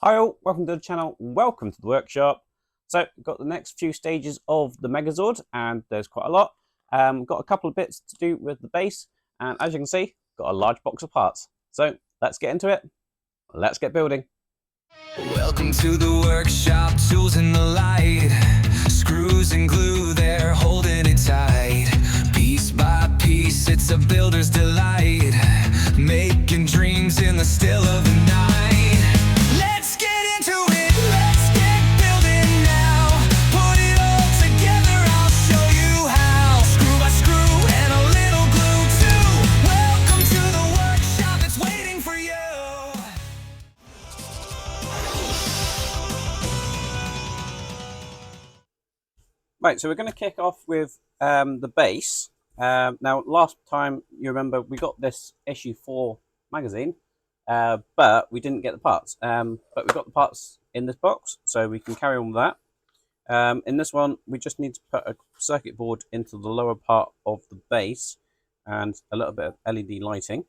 Hi all, welcome to the channel, welcome to the workshop. So we've got the next few stages of the Megazord and there's quite a lot. Got a couple of bits to do with the base and as you can see, got a large box of parts. So let's get into it, let's get building. Welcome to the workshop, tools in the light. Screws and glue, they're holding it tight. Piece by piece, it's a builder's delight. Making dreams in the still of the night. Let's get into it, let's get building now. Put it all together, I'll show you how. Screw by screw and a little glue too. Welcome to the workshop, it's waiting for you. Right, so we're going to kick off with the base. Now, last time, you remember, we got this issue 4 magazine, but we didn't get the parts. But we got the parts in this box, so we can carry on with that. In this one, we just need to put a circuit board into the lower part of the base and a little bit of LED lighting.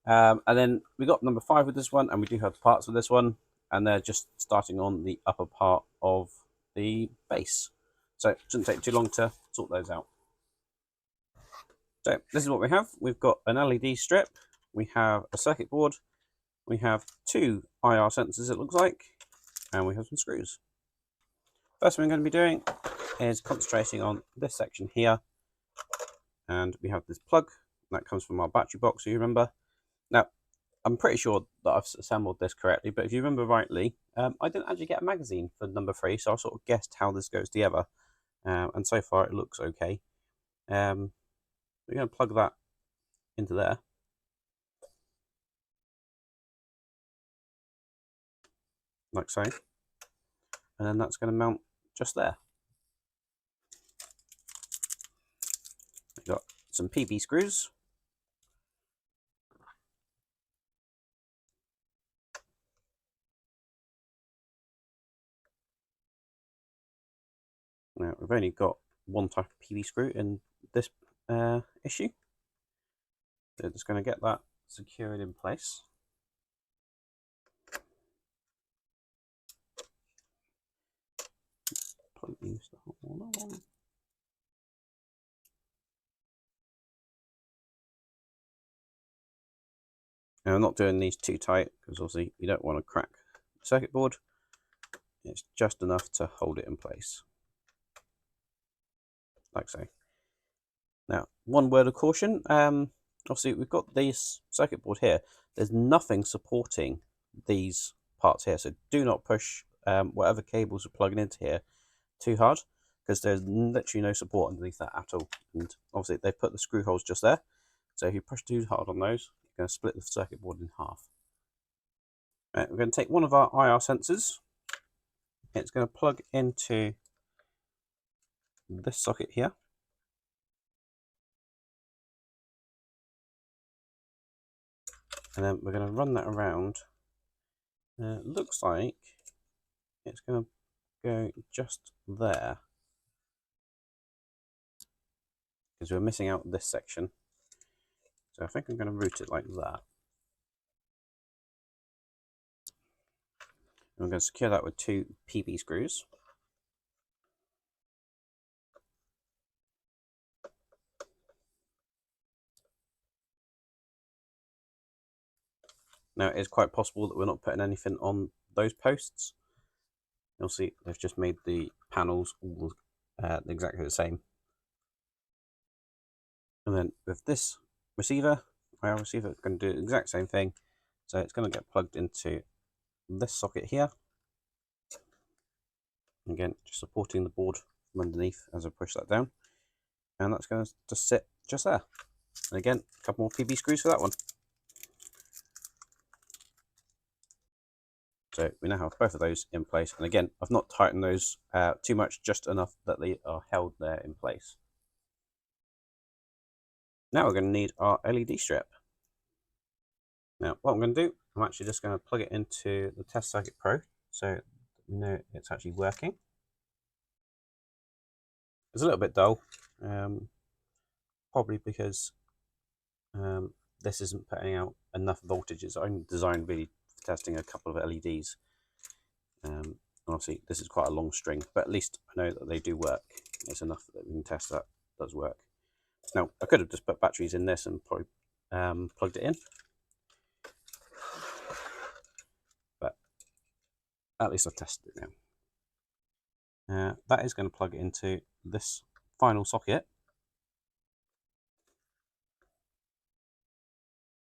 And then we got number 5 with this one, and we do have the parts with this one, and they're just starting on the upper part of the base. So it shouldn't take too long to sort those out. So this is what we have. We've got an LED strip, we have a circuit board, we have 2 IR sensors it looks like, and we have some screws. First thing we're going to be doing is concentrating on this section here, and we have this plug that comes from our battery box, so you remember. Now, I'm pretty sure that I've assembled this correctly, but if you remember rightly, I didn't actually get a magazine for number 3, so I sort of guessed how this goes together. And so far it looks okay. We're going to plug that into there. Like so. And then that's going to mount just there. We've got some PB screws. Now, we've only got one type of PB screw in this issue. So just going to get that secured in place. Plug these on. Now, I'm not doing these too tight because obviously you don't want to crack the circuit board. It's just enough to hold it in place. Like so. Now, one word of caution. Obviously, we've got this circuit board here. There's nothing supporting these parts here, so do not push whatever cables are plugging into here too hard, because there's literally no support underneath that at all. And obviously, they've put the screw holes just there, so if you push too hard on those, you're going to split the circuit board in half. Right, we're going to take one of our IR sensors. It's going to plug into this socket here. And then we're going to run that around. Looks like it's going to go just there, because we're missing out this section. So I think I'm going to route it like that. And I'm going to secure that with 2 PB screws. Now, it is quite possible that we're not putting anything on those posts. You'll see they've just made the panels all exactly the same. And then with this receiver, IR receiver, it's going to do the exact same thing. So it's going to get plugged into this socket here. Again, just supporting the board from underneath as I push that down. And that's going to just sit just there. And again, a couple more PB screws for that one. So we now have both of those in place. And again, I've not tightened those too much, just enough that they are held there in place. Now we're going to need our LED strip. Now what I'm going to do, I'm actually just going to plug it into the Test Circuit Pro so that we know it's actually working. It's a little bit dull, probably because this isn't putting out enough voltage. It's only designed really for testing a couple of LEDs. Obviously, this is quite a long string, but at least I know that they do work. It's enough that we can test that it does work. Now, I could have just put batteries in this and probably plugged it in, but at least I've tested it now. That is going to plug it into this final socket,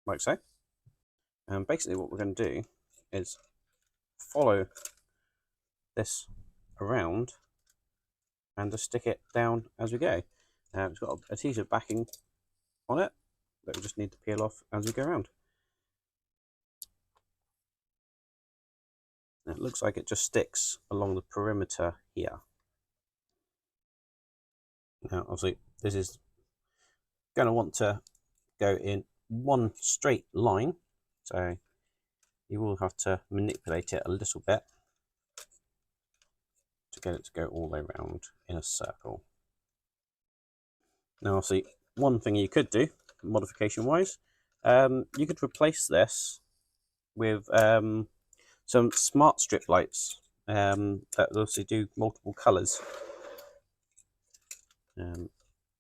like so. And basically what we're going to do is follow this around and just stick it down as we go. It's got a adhesive backing on it that we just need to peel off as we go around. And it looks like it just sticks along the perimeter here. Now obviously this is going to want to go in one straight line, so you will have to manipulate it a little bit to get it to go all the way around in a circle. Now obviously one thing you could do modification wise, you could replace this with some smart strip lights that obviously do multiple colours, and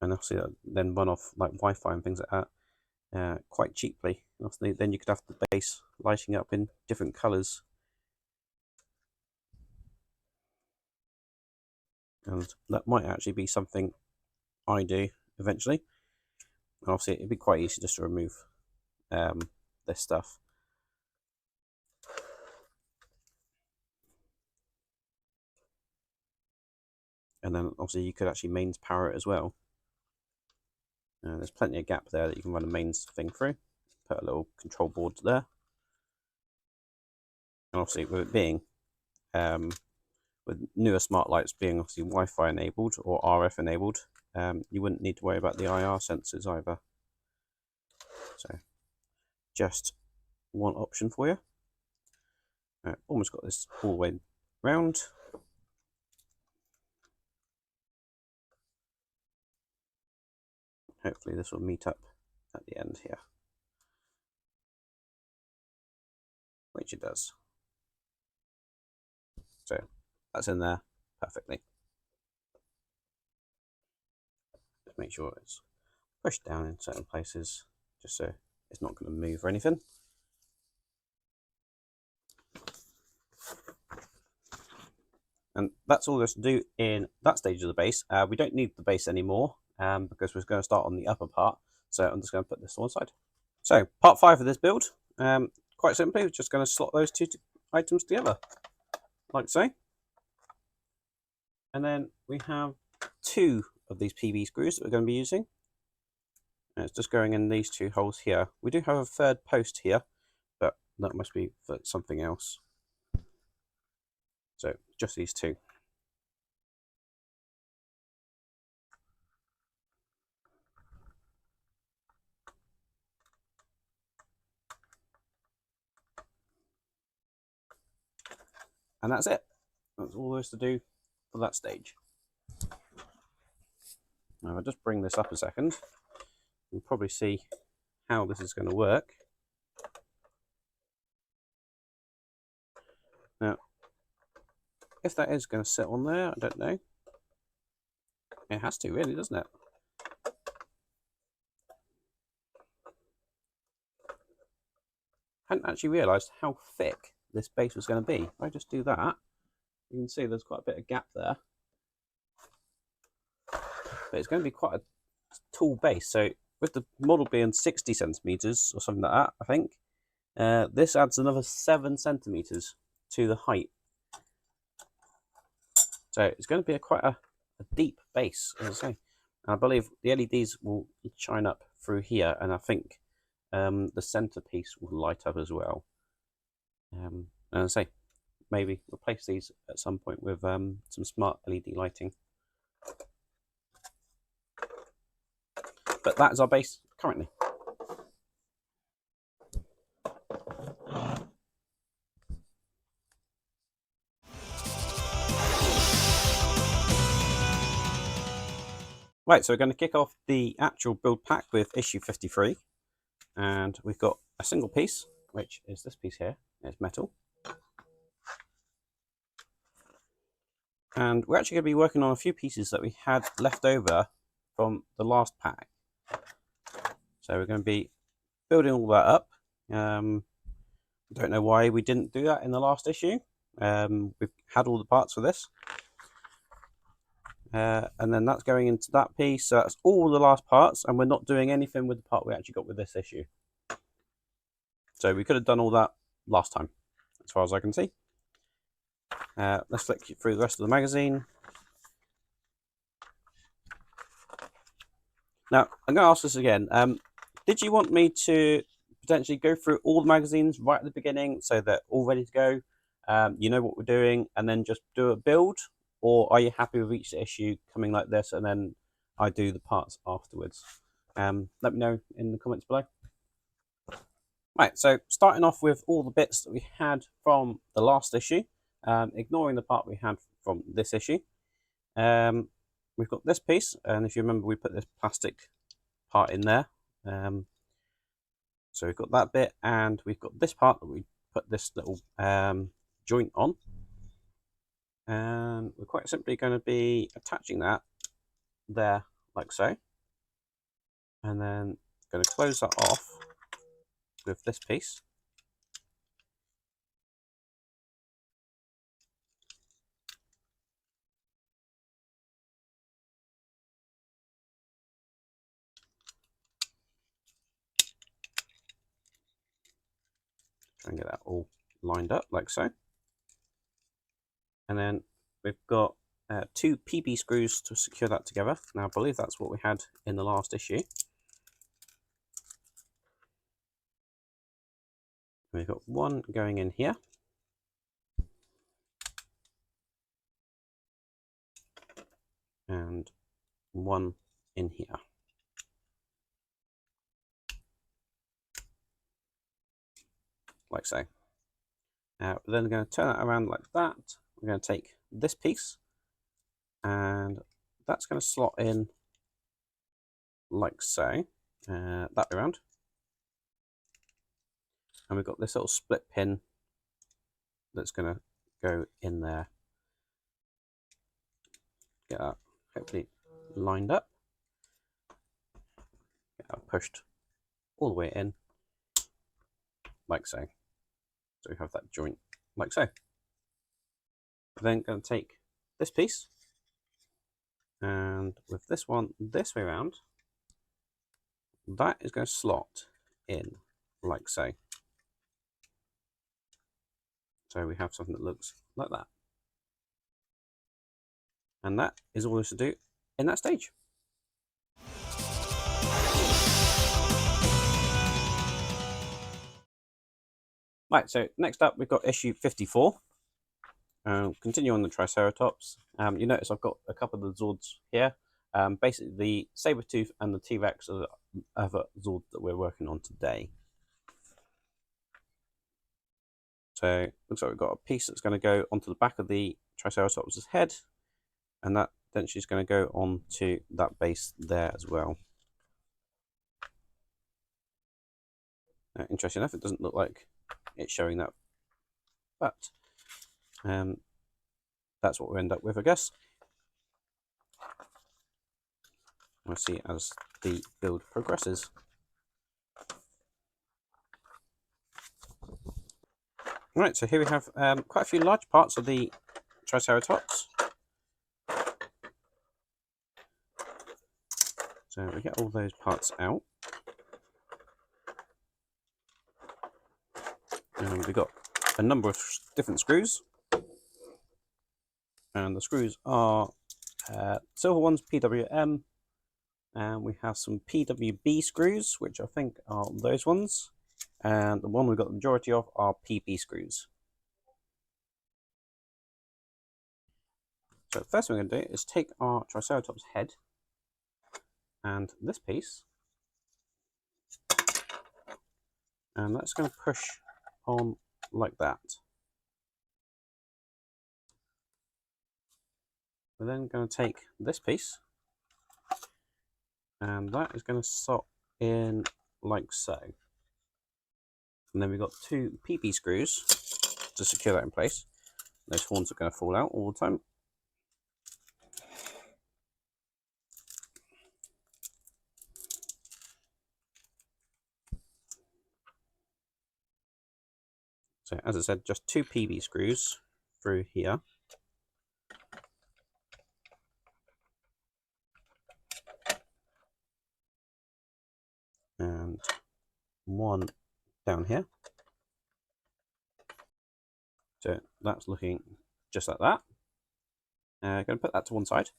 obviously then run off like Wi-Fi and things like that quite cheaply. Obviously then you could have the base lighting up in different colours, and that might actually be something I do eventually. And obviously it'd be quite easy just to remove this stuff. And then obviously you could actually mains power it as well. There's plenty of gap there that you can run a mains thing through. Put a little control board there. And obviously with it being, with newer smart lights being obviously Wi-Fi enabled or RF enabled, you wouldn't need to worry about the IR sensors either. So just one option for you. Almost got this all the way round. Hopefully this will meet up at the end here, which it does. So that's in there perfectly. Just make sure it's pushed down in certain places, just so it's not going to move or anything. And that's all there's to do in that stage of the base. We don't need the base anymore because we're going to start on the upper part. So I'm just going to put this to one side. So part 5 of this build, quite simply, we're just going to slot those two items together, like so. And then we have 2 of these PV screws that we're going to be using. And it's just going in these 2 holes here. We do have a third post here, but that must be for something else. So just these 2. And that's it. That's all there is to do for that stage. Now I'll just bring this up a second. You'll probably see how this is going to work. Now, if that is going to sit on there, I don't know. It has to, really, doesn't it? I hadn't actually realised how thick this base was going to be. If I just do that, you can see there's quite a bit of gap there. But it's going to be quite a tall base. So with the model being 60 centimeters or something like that, I think, this adds another 7 centimeters to the height. So it's going to be quite a deep base, as I say. And I believe the LEDs will shine up through here, and I think the centerpiece will light up as well. And as I say, maybe replace these at some point with some smart LED lighting. But that is our base currently. Right, so we're going to kick off the actual build pack with issue 53. And we've got a single piece, which is this piece here. It's metal. And we're actually going to be working on a few pieces that we had left over from the last pack. So we're going to be building all that up. Don't know why we didn't do that in the last issue. We've had all the parts for this. And then that's going into that piece. So that's all the last parts, and we're not doing anything with the part we actually got with this issue. So we could have done all that last time, as far as I can see. Let's flick through the rest of the magazine. Now, I'm going to ask this again. Did you want me to potentially go through all the magazines right at the beginning so they're all ready to go? You know what we're doing, and then just do a build? Or are you happy with each issue coming like this, and then I do the parts afterwards? Let me know in the comments below. Right, so starting off with all the bits that we had from the last issue, ignoring the part we had from this issue. We've got this piece, and if you remember, we put this plastic part in there. So we've got that bit, and we've got this part that we put this little joint on. And we're quite simply going to be attaching that there, like so. And then going to close that off with this piece. Try and get that all lined up like so. And then we've got 2 PP screws to secure that together. Now I believe that's what we had in the last issue. We've got one going in here. And one in here. Like so. Now we're then going to turn that around like that. We're going to take this piece, and that's going to slot in like so, that way around. And we've got this little split pin that's going to go in there. Get that hopefully lined up. Get that pushed all the way in, like so. So we have that joint like so. We're then going to take this piece, and with this one this way around, that is going to slot in like so. So we have something that looks like that. And that is all there's to do in that stage. Right, so next up we've got issue 54. Continue on the Triceratops. You notice I've got a couple of the Zords here. Basically the Sabertooth and the T-Rex are the other Zords that we're working on today. So looks like we've got a piece that's going to go onto the back of the Triceratops' head, and that eventually is going to go onto that base there as well. Interesting enough, it doesn't look like it's showing that, but that's what we end up with, I guess. We'll see as the build progresses. Right, so here we have quite a few large parts of the Triceratops. So we get all those parts out. And we've got a number of different screws. And the screws are silver ones, PWM. And we have some PWB screws, which I think are those ones. And the one we've got the majority of are PP screws. So the first thing we're going to do is take our Triceratops head and this piece, and that's going to push on like that. We're then going to take this piece, and that is going to slot in like so. And then we've got 2 PP screws to secure that in place. Those horns are going to fall out all the time. So as I said, just 2 PB screws through here. And 1 down here. So that's looking just like that. Going to put that to one side.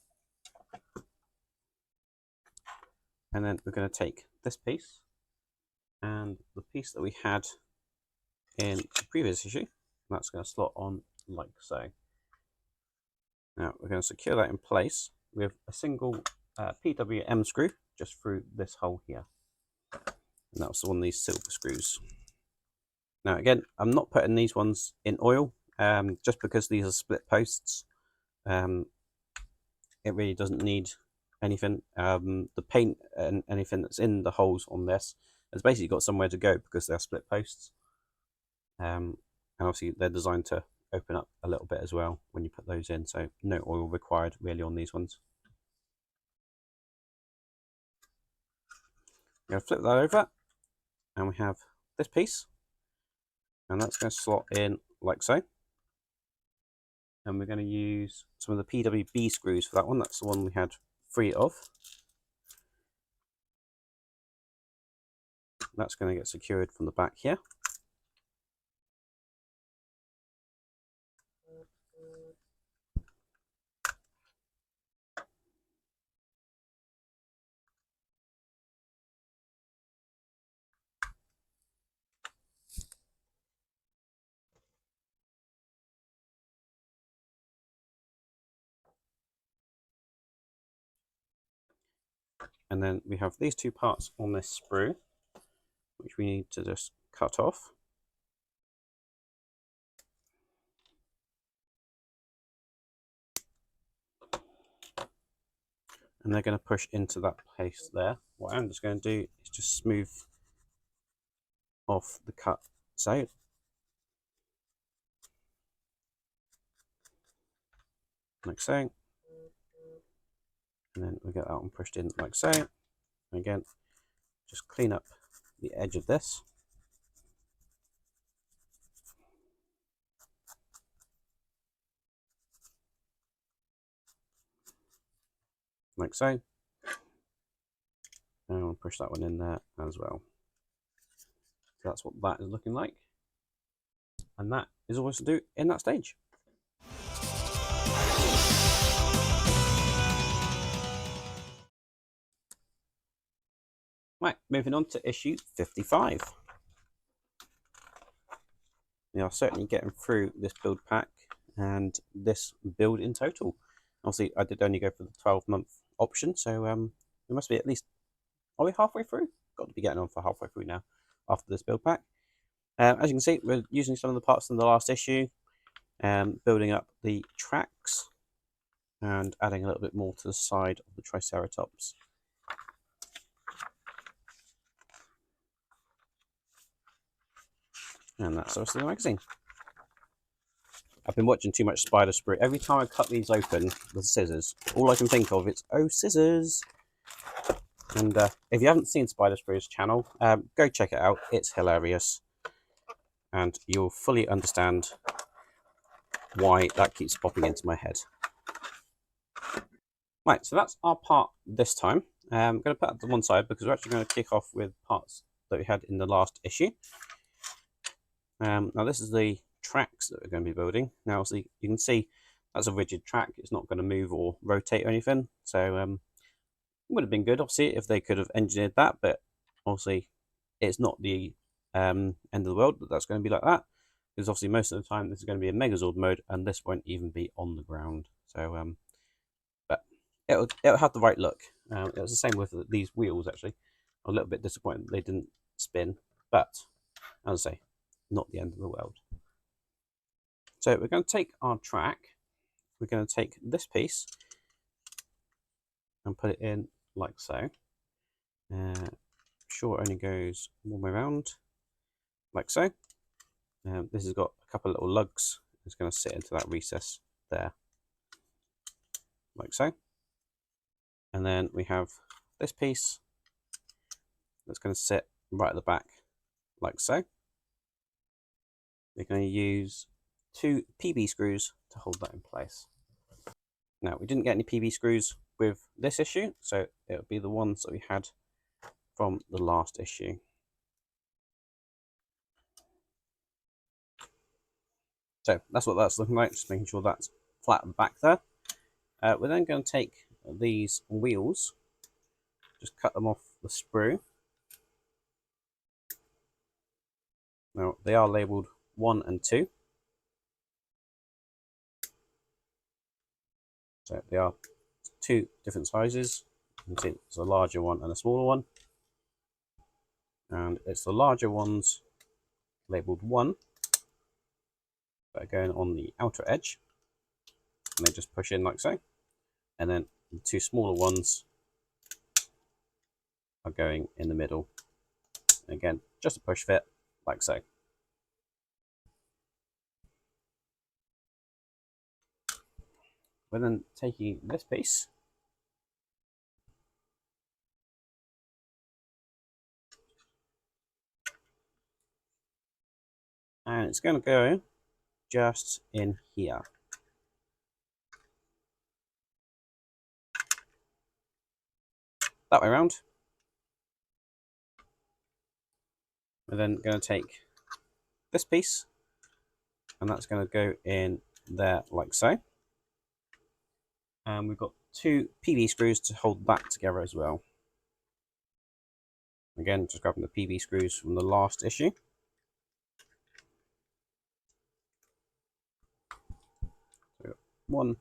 And then we're going to take this piece and the piece that we had in the previous issue. That's going to slot on like so. Now we're going to secure that in place with a single PWM screw just through this hole here. And that was one of these silver screws. Now again, I'm not putting these ones in oil just because these are split posts. It really doesn't need anything. The paint and anything that's in the holes on this has basically got somewhere to go because they're split posts. And obviously they're designed to open up a little bit as well when you put those in, so no oil required really on these ones. I'm going to flip that over and we have this piece, and that's going to slot in like so. And we're going to use some of the PWB screws for that one. That's the one we had 3 of. That's going to get secured from the back here. And then we have these 2 parts on this sprue, which we need to just cut off. And they're going to push into that place there. What I'm just going to do is just smooth off the cut so. Like so. And then we get that one pushed in like so. And again, just clean up the edge of this. Like so. And we'll push that one in there as well. So that's what that is looking like. And that is all to do in that stage. Right, moving on to issue 55. We are certainly getting through this build pack and this build in total. Obviously, I did only go for the 12-month option, so we must be at least, are we halfway through? Got to be getting on for halfway through now after this build pack. As you can see, we're using some of the parts from the last issue, building up the tracks and adding a little bit more to the side of the Triceratops. And that's the rest of the magazine. I've been watching too much Spider Sprue. Every time I cut these open with scissors, all I can think of is, oh, scissors. And if you haven't seen Spider Sprue's channel, go check it out. It's hilarious. And you'll fully understand why that keeps popping into my head. Right, so that's our part this time. I'm going to put that to one side because we're actually going to kick off with parts that we had in the last issue. Now this is the tracks that we're going to be building. Now so you can see that's a rigid track. It's not going to move or rotate or anything. So it would have been good, obviously, if they could have engineered that. But obviously, it's not the end of the world that that's going to be like that. Because obviously, most of the time, this is going to be a Megazord mode, and this won't even be on the ground. So, but it'll have the right look. It was the same with these wheels, actually. I'm a little bit disappointed they didn't spin. But, as I say, not the end of the world. So we're going to take our track, we're going to take this piece and put it in like so. Sure, it only goes one way around, like so. This has got a couple of little lugs. It's going to sit into that recess there, like so. And then we have this piece that's going to sit right at the back, like so. we're going to use 2 PB screws to hold that in place. Now, we didn't get any PB screws with this issue, so it'll be the ones that we had from the last issue. So that's what that's looking like, just making sure that's flat back there. We're then going to take these wheels, just cut them off the sprue. Now, they are labelled 1 and 2. So they are 2 different sizes. You can see there's a larger one and a smaller one. And it's the larger ones labelled 1 that are going on the outer edge. And they just push in like so. And then the 2 smaller ones are going in the middle. Again, just a push fit like so. We're then taking this piece and it's going to go just in here. That way around. We're then going to take this piece and that's going to go in there like so. And we've got 2 PB screws to hold that together as well. Again, just grabbing the PB screws from the last issue. So 1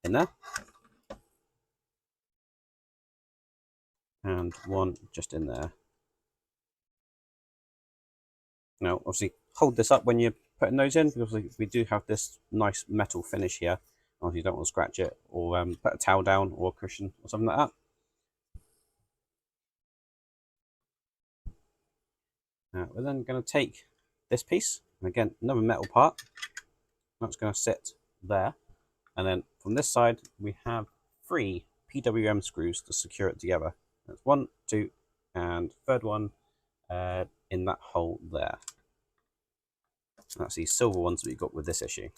in there. And 1 just in there. Now, obviously, hold this up when you're putting those in, because we do have this nice metal finish here. Obviously, you don't want to scratch it, or put a towel down, or a cushion, or something like that. Now, we're then going to take this piece, and again, another metal part. That's going to sit there. And then from this side, we have 3 PWM screws to secure it together. That's 1, 2, and third one in that hole there. That's these silver ones that we got with this issue.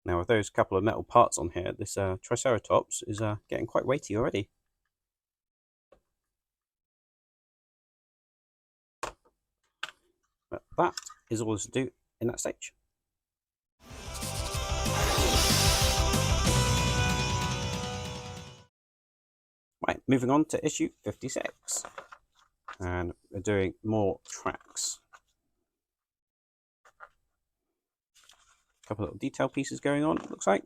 Now, with those couple of metal parts on here, this Triceratops is getting quite weighty already. But that is all there's to do in that stage. Right, moving on to issue 56. And we're doing more tracks. A couple of little detail pieces going on, it looks like.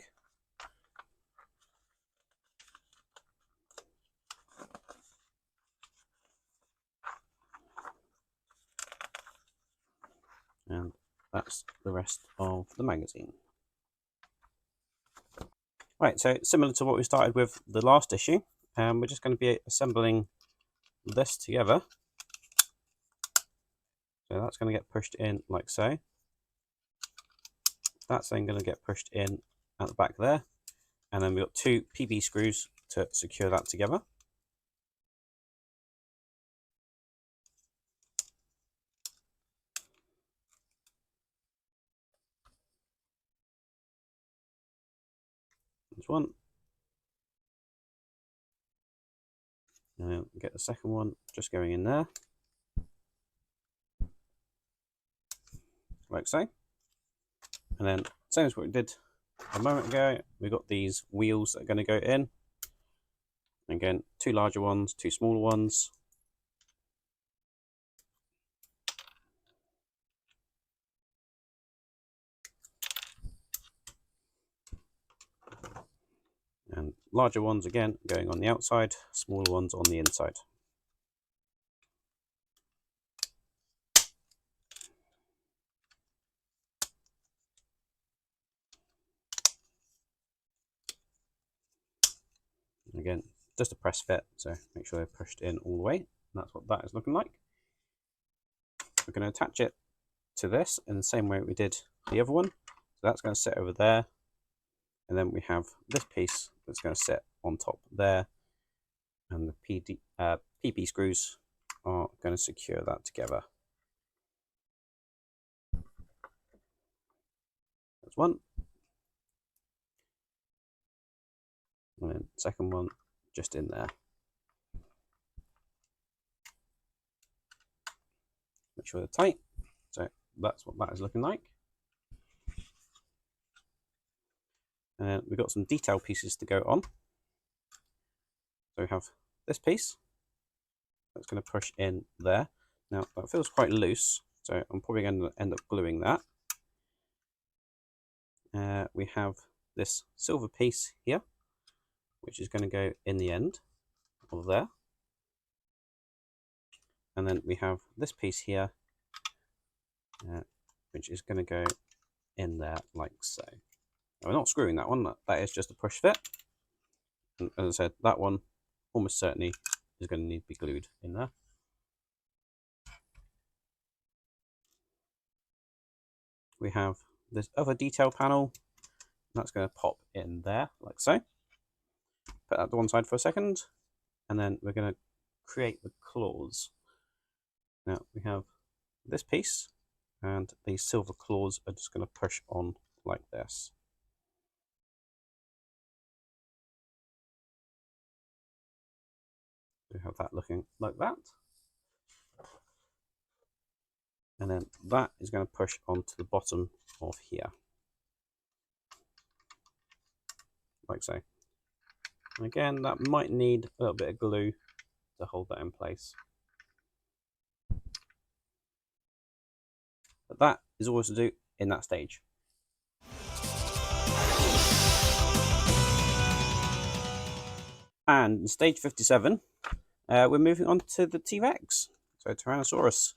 And that's the rest of the magazine. Right, so similar to what we started with the last issue, we're just going to be assembling this together. So that's going to get pushed in like so. That's then going to get pushed in at the back there. And then we've got 2 PB screws to secure that together. There's one. And then get the second one just going in there. Like so. And then, same as what we did a moment ago, we've got these wheels that are going to go in. Again, 2 larger ones, 2 smaller ones. And larger ones again going on the outside, smaller ones on the inside. Again, just a press fit, so make sure they're pushed in all the way. And that's what that is looking like. We're going to attach it to this in the same way we did the other one. So that's going to sit over there. And then we have this piece that's going to sit on top there. And the PP screws are going to secure that together. That's one. And then second one just in there. Make sure they're tight. So that's what that is looking like. And we've got some detail pieces to go on. So we have this piece that's going to push in there. Now that feels quite loose, so I'm probably going to end up gluing that. We have this silver piece here, which is going to go in the end of there. And then we have this piece here, which is going to go in there like so. Now, we're not screwing that one, that is just a push fit. And as I said, that one almost certainly is going to need to be glued in there. We have this other detail panel, that's going to pop in there like so. Put that to one side for a second, and then we're going to create the claws. Now we have this piece, and these silver claws are just going to push on like this. We have that looking like that. And then that is going to push onto the bottom of here. Like so. And again, that might need a little bit of glue to hold that in place. But that is all to do in that stage. And in stage 57, we're moving on to the T-Rex, so Tyrannosaurus.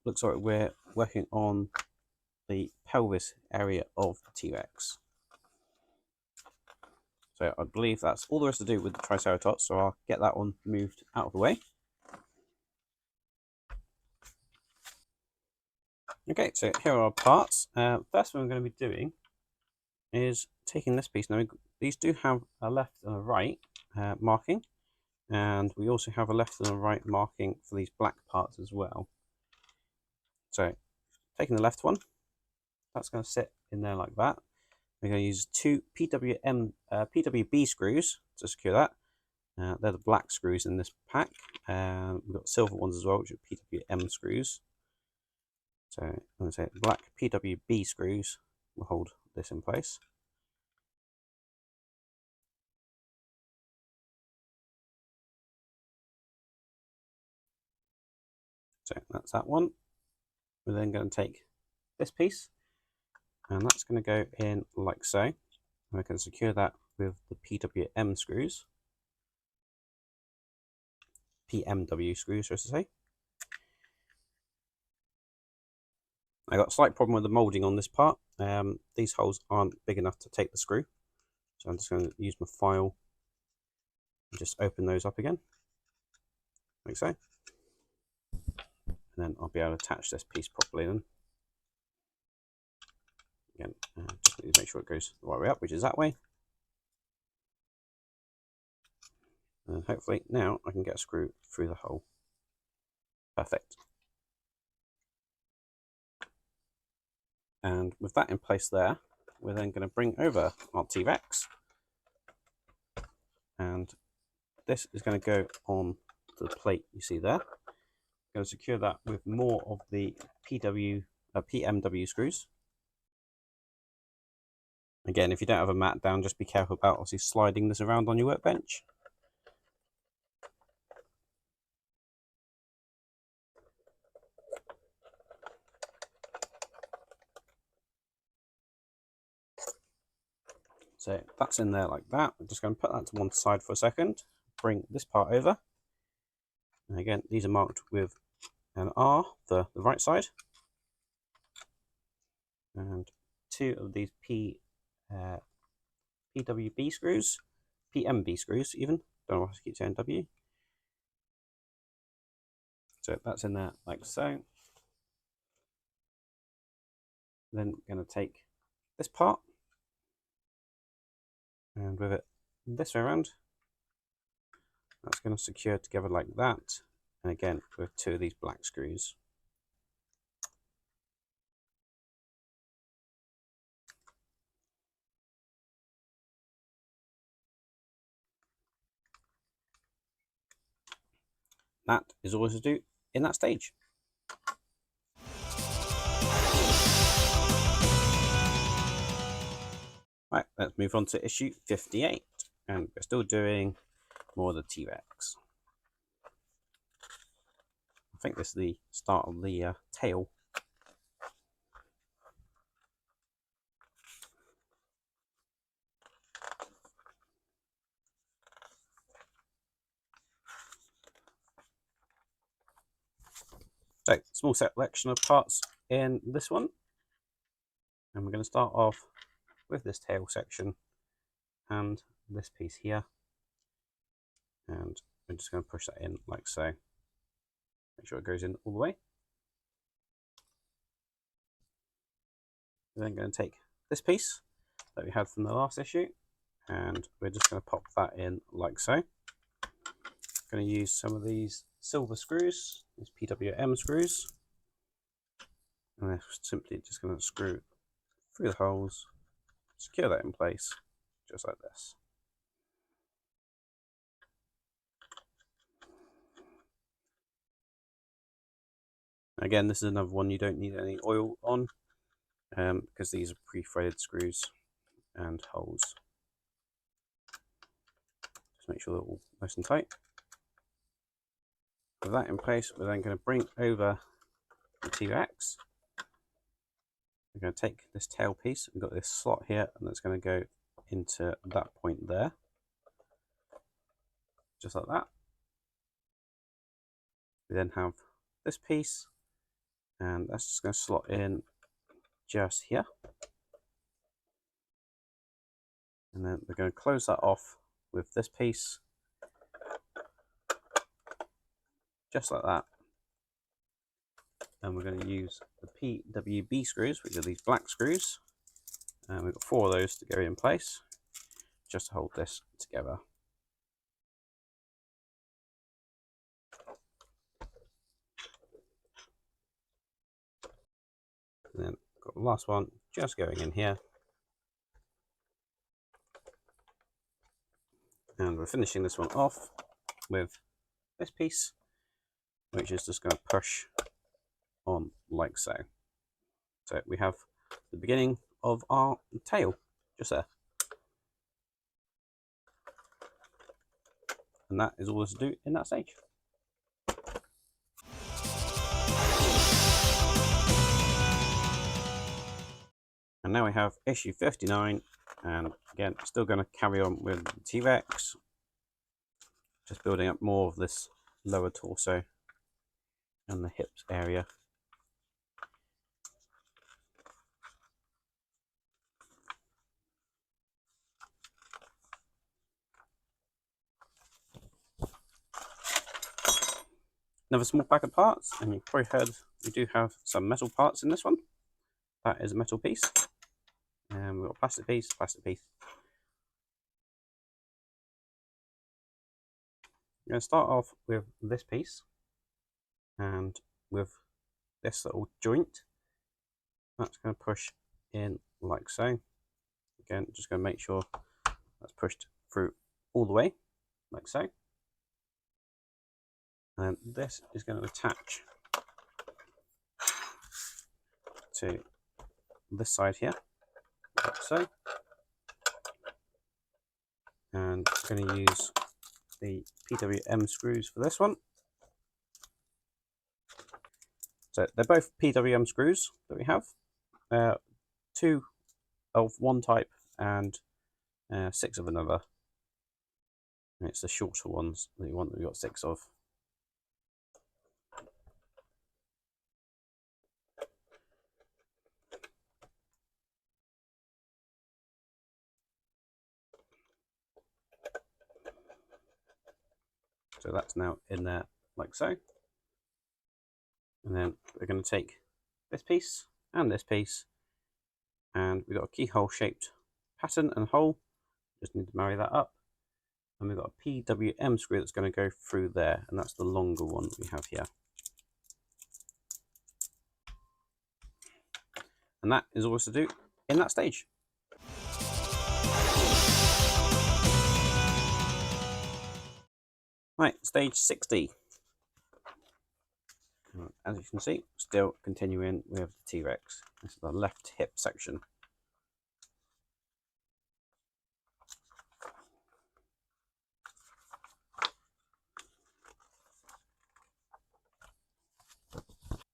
Looks like we're working on the pelvis area of the T-Rex. So I believe that's all there is to do with the Triceratops, so I'll get that one moved out of the way. Okay, so here are our parts. First one I'm going to be doing is taking this piece. Now, these do have a left and a right marking, and we also have a left and a right marking for these black parts as well. So, taking the left one, that's going to sit in there like that. We're going to use two PWB screws to secure that. They're the black screws in this pack. We've got silver ones as well, which are PWM screws. So I'm going to say black PWB screws will hold this in place. So that's that one. We're then going to take this piece, and that's going to go in like so. And we're going to secure that with the PWM screws. PMW screws, so to say. I got a slight problem with the moulding on this part. These holes aren't big enough to take the screw, so I'm just going to use my file and just open those up again, like so. And then I'll be able to attach this piece properly then. Again, just need to make sure it goes the right way up, which is that way. And hopefully now I can get a screw through the hole. Perfect. And with that in place there, we're then going to bring over our T-Rex. And this is going to go on to the plate you see there. I'm going to secure that with more of the PMW screws. Again, if you don't have a mat down, just be careful about obviously sliding this around on your workbench. So that's in there like that. I'm just going to put that to one side for a second. Bring this part over. And again, these are marked with an R for the right side. And two of these PWB screws, PMB screws even. Don't know why I keep saying W. So that's in there like so. Then going to take this part, and with it this way around, that's going to secure together like that. And again, with two of these black screws. that is all to do in that stage. Right, let's move on to issue 58, and we're still doing more of the T-Rex. I think this is the start of the tail. So, small selection of parts in this one, and we're going to start off with this tail section and this piece here, and we're just going to push that in like so. Make sure it goes in all the way. We're then going to take this piece that we had from the last issue, and we're just going to pop that in like so. Going to use some of these silver screws, these PWM screws, and we're simply just going to screw through the holes, secure that in place, just like this. Again, this is another one you don't need any oil on, because these are pre-threaded screws and holes. Just make sure they're all nice and tight. With that in place, we're then going to bring over the T-Rex. We're going to take this tail piece, we've got this slot here, and that's going to go into that point there, just like that. We then have this piece, and that's just going to slot in just here. And then we're going to close that off with this piece, just like that. And we're going to use the PWB screws, which are these black screws. And we've got 4 of those to go in place, just to hold this together. And then got the last one just going in here. And we're finishing this one off with this piece, which is just going to push on like so. So we have the beginning of our tail just there. And that is all there's to do in that stage. And now we have issue 59, and again, still going to carry on with the T-Rex, just building up more of this lower torso and the hips area. Another small pack of parts, and you've probably heard we do have some metal parts in this one. That is a metal piece. And we've got a plastic piece, plastic piece. I'm going to start off with this piece, and with this little joint, that's going to push in like so. Again, just going to make sure that's pushed through all the way, like so. And this is going to attach to this side here, like so. And I'm going to use the PWM screws for this one. So they're both PWM screws that we have. 2 of one type and 6 of another. And it's the shorter ones that you want, that we've got 6 of. So that's now in there like so. And then we're going to take this piece and this piece, and we've got a keyhole shaped pattern and hole. Just need to marry that up. And we've got a PWM screw that's going to go through there, and that's the longer one that we have here. And that is all to do in that stage. Right, stage 60. As you can see, still continuing with the T-Rex. This is the left hip section.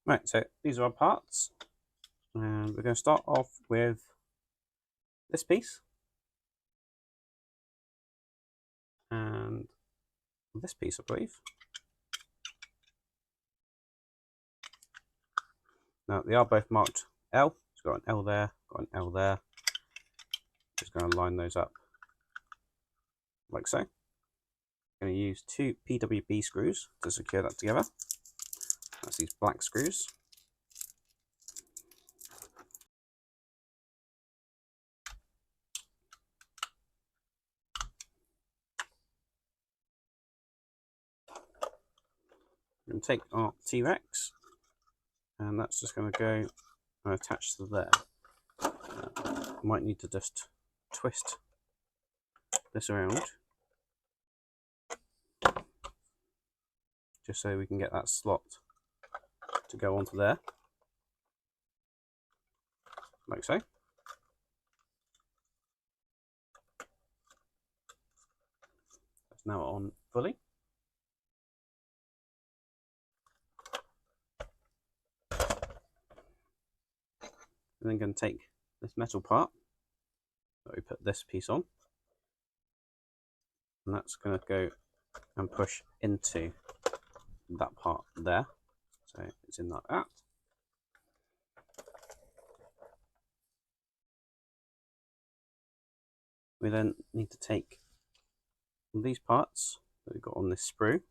Right, so these are our parts, and we're going to start off with this piece and this piece, I believe. Now they are both marked L. It's got an L there, got an L there. Just going to line those up like so. I'm going to use 2 PWB screws to secure that together. That's these black screws. We're going to take our T-Rex, and that's just going to go and attach to there. Might need to just twist this around just so we can get that slot to go onto there, like so. That's now on fully. And then going to take this metal part that we put this piece on, and that's going to go and push into that part there. So it's in like that. We then need to take these parts that we've got on this sprue,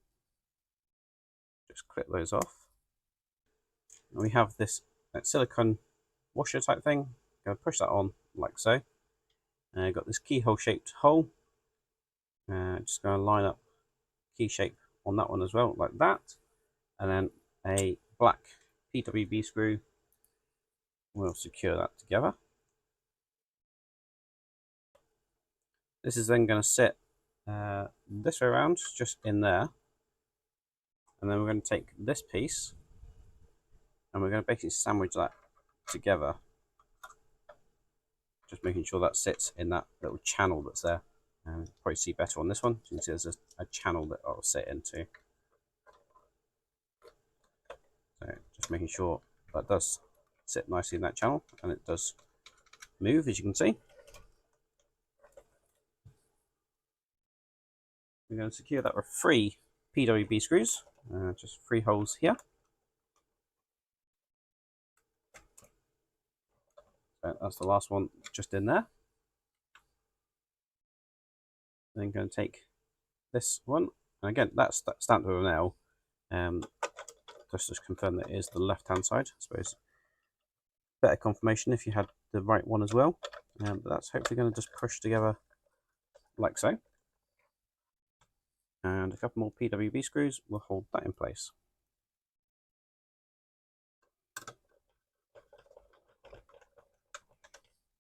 just clip those off. And we have this silicone washer type thing. Going to push that on like so. And I've got this keyhole shaped hole. Just going to line up key shape on that one as well, like that. And then a black PWB screw will secure that together. This is then going to sit this way around, just in there. And then we're going to take this piece and we're going to basically sandwich that together. Just making sure that sits in that little channel that's there. And you can probably see better on this one. So you can see there's a channel that I'll sit into. So just making sure that does sit nicely in that channel, and it does move, as you can see. We're going to secure that with 3 PWB screws, just 3 holes here. So that's the last one just in there. Then going to take this one, and again that's stamped with an L. Just to confirm that it is the left-hand side. I suppose better confirmation if you had the right one as well. But that's hopefully going to just push together like so. And a couple more PWB screws will hold that in place.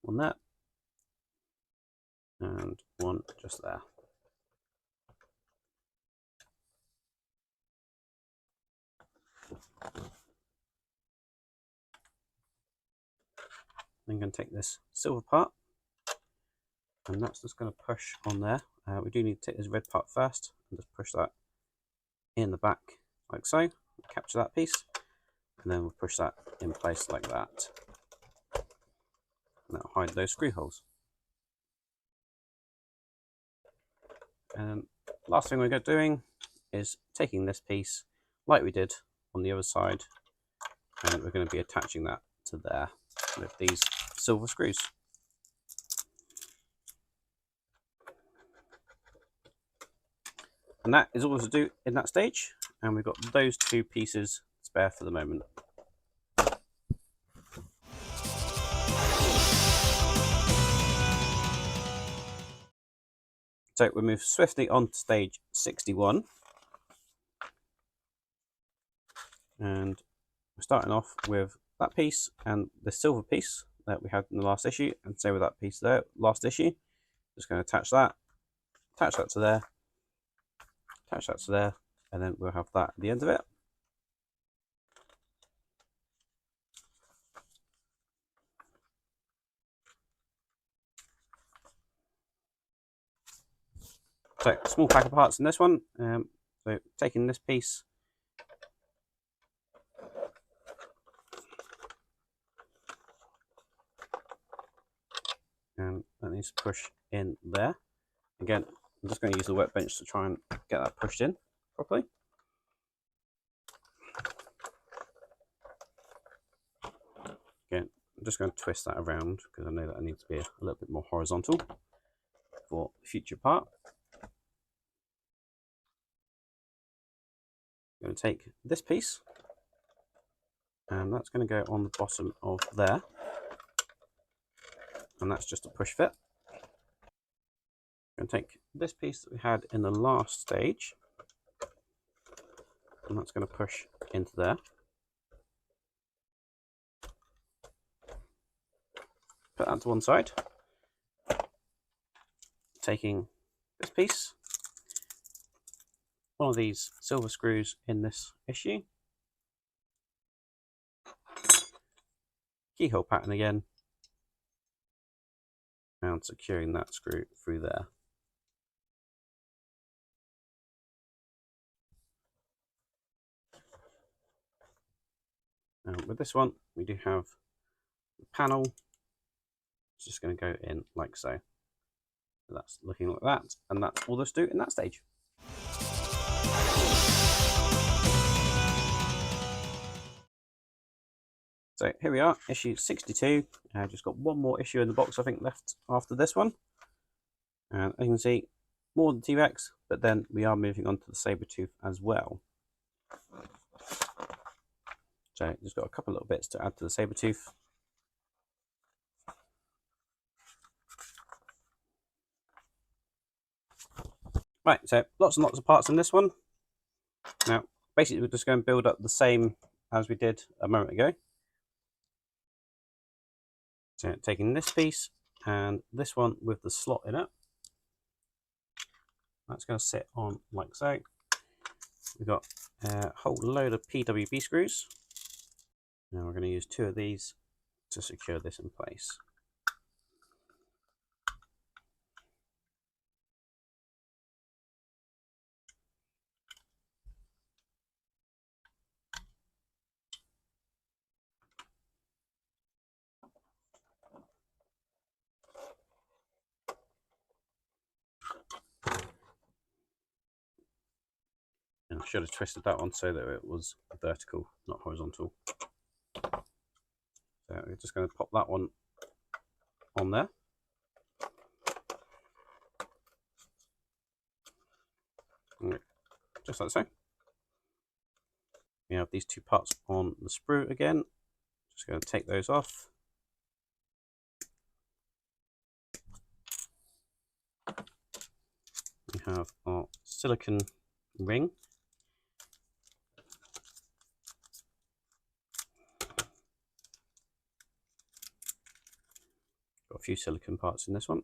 One there, and one just there. Then I'm going to take this silver part, and that's just going to push on there. We do need to take this red part first and just push that in the back like so. Capture that piece, and then we'll push that in place like that. And that'll hide those screw holes. And last thing we're going to be doing is taking this piece like we did on the other side, and we're going to be attaching that to there with these silver screws. And that is all to do in that stage, and we've got those 2 pieces spare for the moment. So we move swiftly on to stage 61, and we're starting off with that piece and the silver piece that we had in the last issue, and same with that piece there, last issue. Just going to attach that to there, attach that to there, and then we'll have that at the end of it. So small pack of parts in this one. So taking this piece, and that needs to push in there. Again, I'm just going to use the workbench to try and get that pushed in properly. Again, I'm just going to twist that around because I know that I need to be a little bit more horizontal for the future part. I'm going to take this piece, and that's going to go on the bottom of there, and that's just a push fit. I'm going to take this piece that we had in the last stage, and that's going to push into there. Put that to one side. Taking this piece, one of these silver screws in this issue, keyhole pattern again, and securing that screw through there. Now with this one, we do have the panel. It's just going to go in like so. So that's looking like that, and that's all there's to do in that stage. So here we are, issue 62. I just got one more issue in the box, I think, left after this one. And as you can see, more than T-Rex, but then we are moving on to the Sabertooth as well. So just got a couple of little bits to add to the Sabertooth. Right, so lots and lots of parts in this one. Now, basically we're just going to build up the same as we did a moment ago. So taking this piece and this one with the slot in it. That's going to sit on like so. We've got a whole load of PWB screws. Now we're going to use 2 of these to secure this in place. And I should have twisted that one so that it was vertical, not horizontal. So we're just going to pop that one on there. Just like so. We have these 2 parts on the sprue again. Just going to take those off. We have our silicon ring. Got a few silicon parts in this one.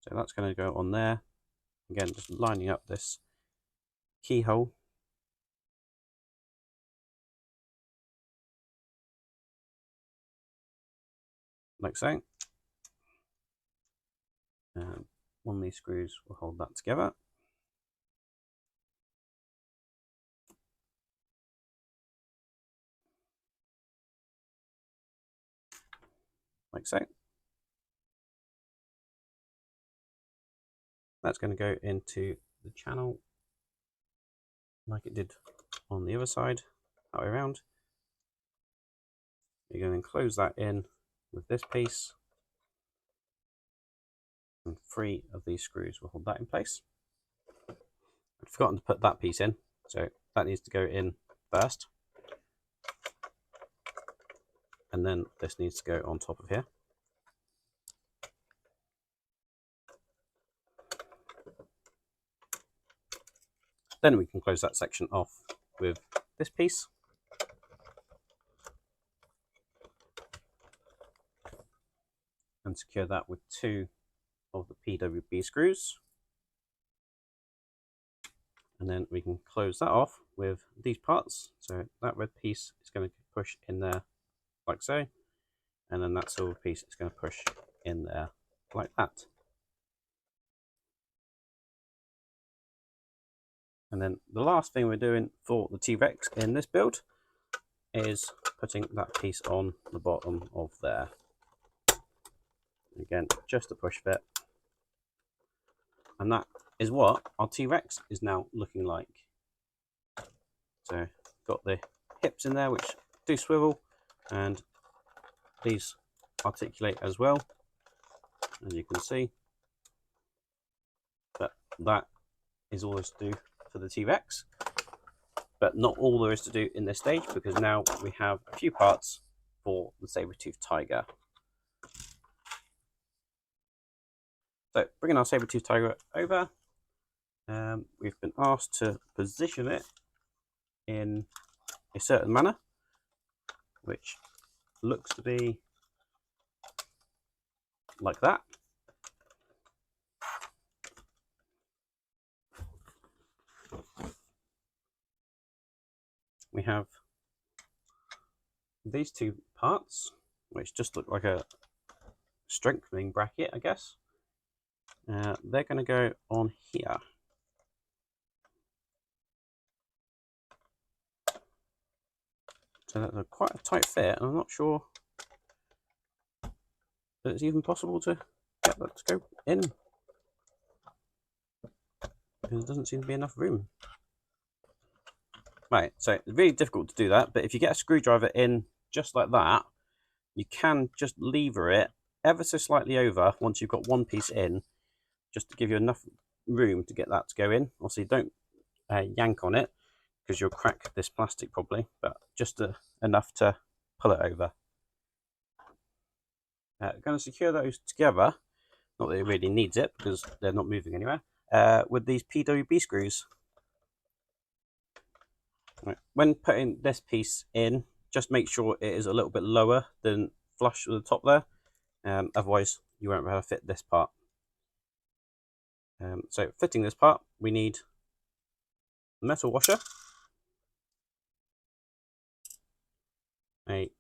So that's going to go on there. Again, just lining up this keyhole. Like so. And one of these screws will hold that together. Like so. That's going to go into the channel like it did on the other side, that way around. You're going to close that in with this piece, and 3 of these screws will hold that in place. I've forgotten to put that piece in, so that needs to go in first, and then this needs to go on top of here. Then we can close that section off with this piece. And secure that with 2 of the PWB screws. And then we can close that off with these parts. So that red piece is going to push in there like so. And then that silver piece is going to push in there like that. And then the last thing we're doing for the T-Rex in this build is putting that piece on the bottom of there. Again, just a push fit. And that is what our T-Rex is now looking like. So got the hips in there which do swivel, and these articulate as well, as you can see. But that is all there is to do for the T-Rex. But not all there is to do in this stage, because now we have a few parts for the saber-toothed tiger. So bringing our saber-toothed tiger over, we've been asked to position it in a certain manner, which looks to be like that. We have these two parts, which just look like a strengthening bracket, I guess. They're going to go on here. So that's quite a tight fit, and I'm not sure that it's even possible to get that to go in, because there doesn't seem to be enough room. Right, so it's really difficult to do that, but if you get a screwdriver in just like that, you can just lever it ever so slightly over once you've got one piece in, just to give you enough room to get that to go in. Obviously, don't yank on it, because you'll crack this plastic probably, but just enough to pull it over. Going to secure those together, not that it really needs it because they're not moving anywhere, with these PWB screws. Right. When putting this piece in, just make sure it is a little bit lower than flush with the top there, otherwise you won't be able to fit this part. So fitting this part, we need a metal washer, a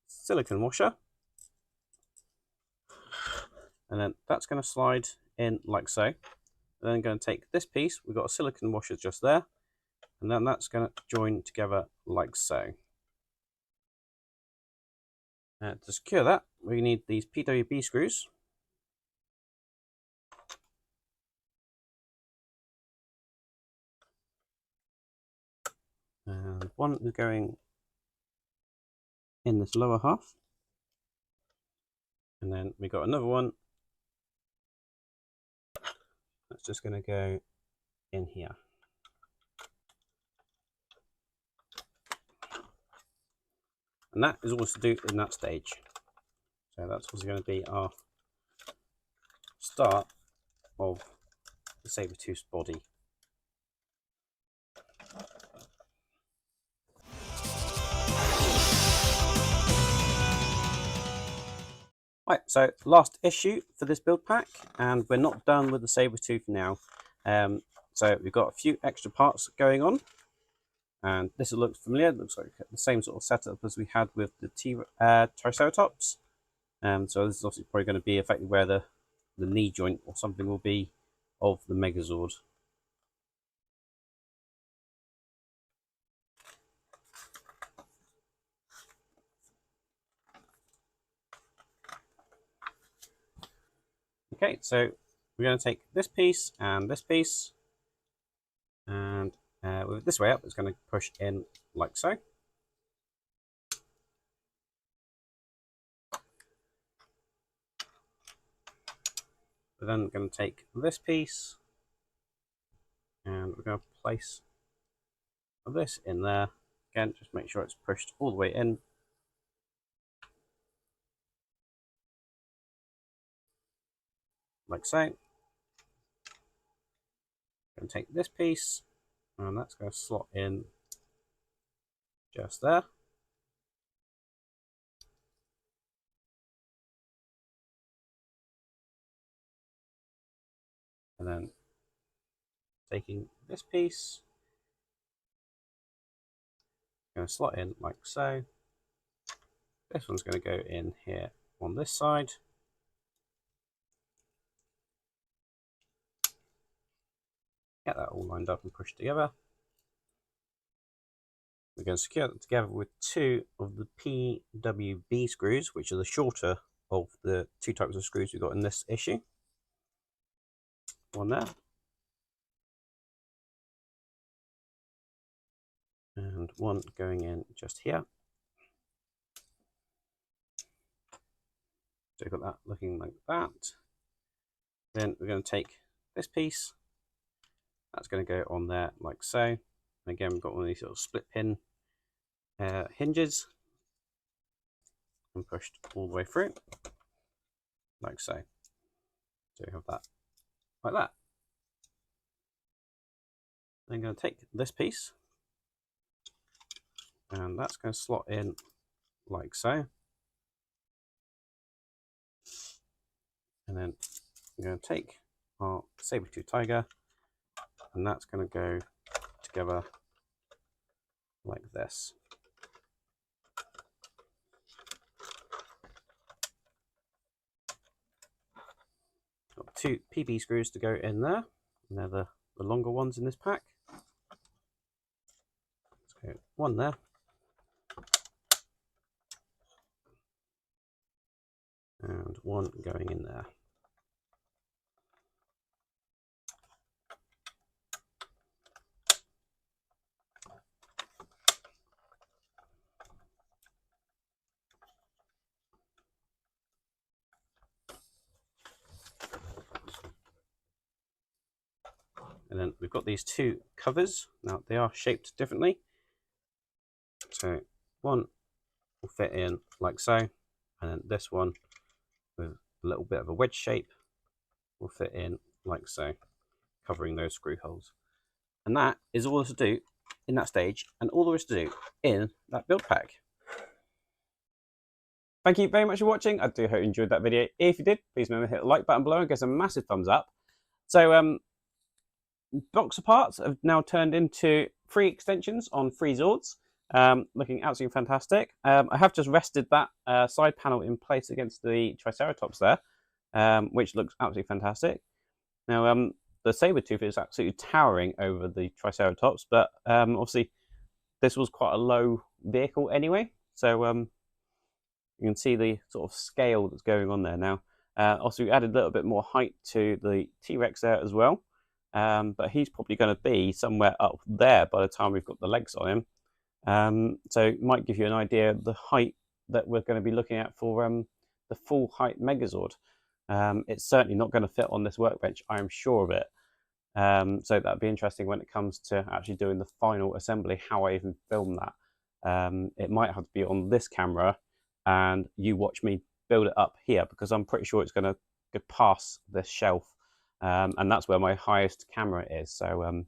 silicone washer, and then that's going to slide in like so. And then I'm going to take this piece, we've got a silicone washer just there, and then that's going to join together like so. To secure that, we need these PWB screws. And one is going in this lower half, and then we got another one that's just going to go in here. And that is all to do in that stage. So that's what's going to be our start of the saber-toothed body. Right, so last issue for this build pack, and we're not done with the saber-tooth now. So we've got a few extra parts going on, and this looks familiar. It looks like the same sort of setup as we had with the Triceratops. So this is obviously probably going to be effectively where the knee joint or something will be of the Megazord. Okay, so we're going to take this piece, and with this way up, it's going to push in like so. We're then going to take this piece, and we're going to place this in there. Again, just make sure it's pushed all the way in. Like so. I'm going to take this piece, and that's going to slot in just there. And then taking this piece, going to slot in like so. This one's going to go in here on this side. get that all lined up and pushed together. We're going to secure that together with 2 of the PWB screws, which are the shorter of the 2 types of screws we've got in this issue. One there. And one going in just here. So we've got that looking like that. Then we're going to take this piece. That's going to go on there like so. And again, we've got one of these little split pin hinges and pushed all the way through like so. So we have that like that. I'm going to take this piece and that's going to slot in like so. And then I'm going to take our saber-tooth tiger and that's going to go together like this. Got 2 PB screws to go in there, and they're the longer ones in this pack. So one there. And one going in there. And then we've got these 2 covers. Now they are shaped differently. So one will fit in like so, and then this one with a little bit of a wedge shape will fit in like so, covering those screw holes. And that is all there's to do in that stage, and all there is to do in that build pack. Thank you very much for watching. I do hope you enjoyed that video. If you did, please remember to hit the like button below and give us a massive thumbs up. So boxer parts have now turned into 3 extensions on 3 Zords, looking absolutely fantastic. I have just rested that side panel in place against the Triceratops there, which looks absolutely fantastic. Now the saber-tooth is absolutely towering over the Triceratops, but obviously this was quite a low vehicle anyway, so you can see the sort of scale that's going on there now. Also, we added a little bit more height to the T-Rex there as well. But he's probably going to be somewhere up there by the time we've got the legs on him. So it might give you an idea of the height that we're going to be looking at for the full height Megazord. It's certainly not going to fit on this workbench, I am sure of it. So that'd be interesting when it comes to actually doing the final assembly, how I even film that. It might have to be on this camera and you watch me build it up here, because I'm pretty sure it's going to go past this shelf. And that's where my highest camera is. So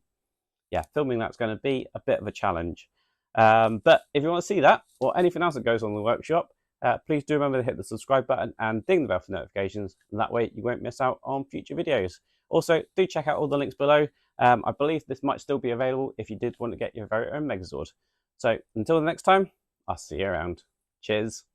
yeah, filming that's going to be a bit of a challenge. But if you want to see that or anything else that goes on in the workshop, please do remember to hit the subscribe button and ding the bell for notifications, and that way you won't miss out on future videos. Also, do check out all the links below. I believe this might still be available if you did want to get your very own Megazord. So until the next time, I'll see you around. Cheers.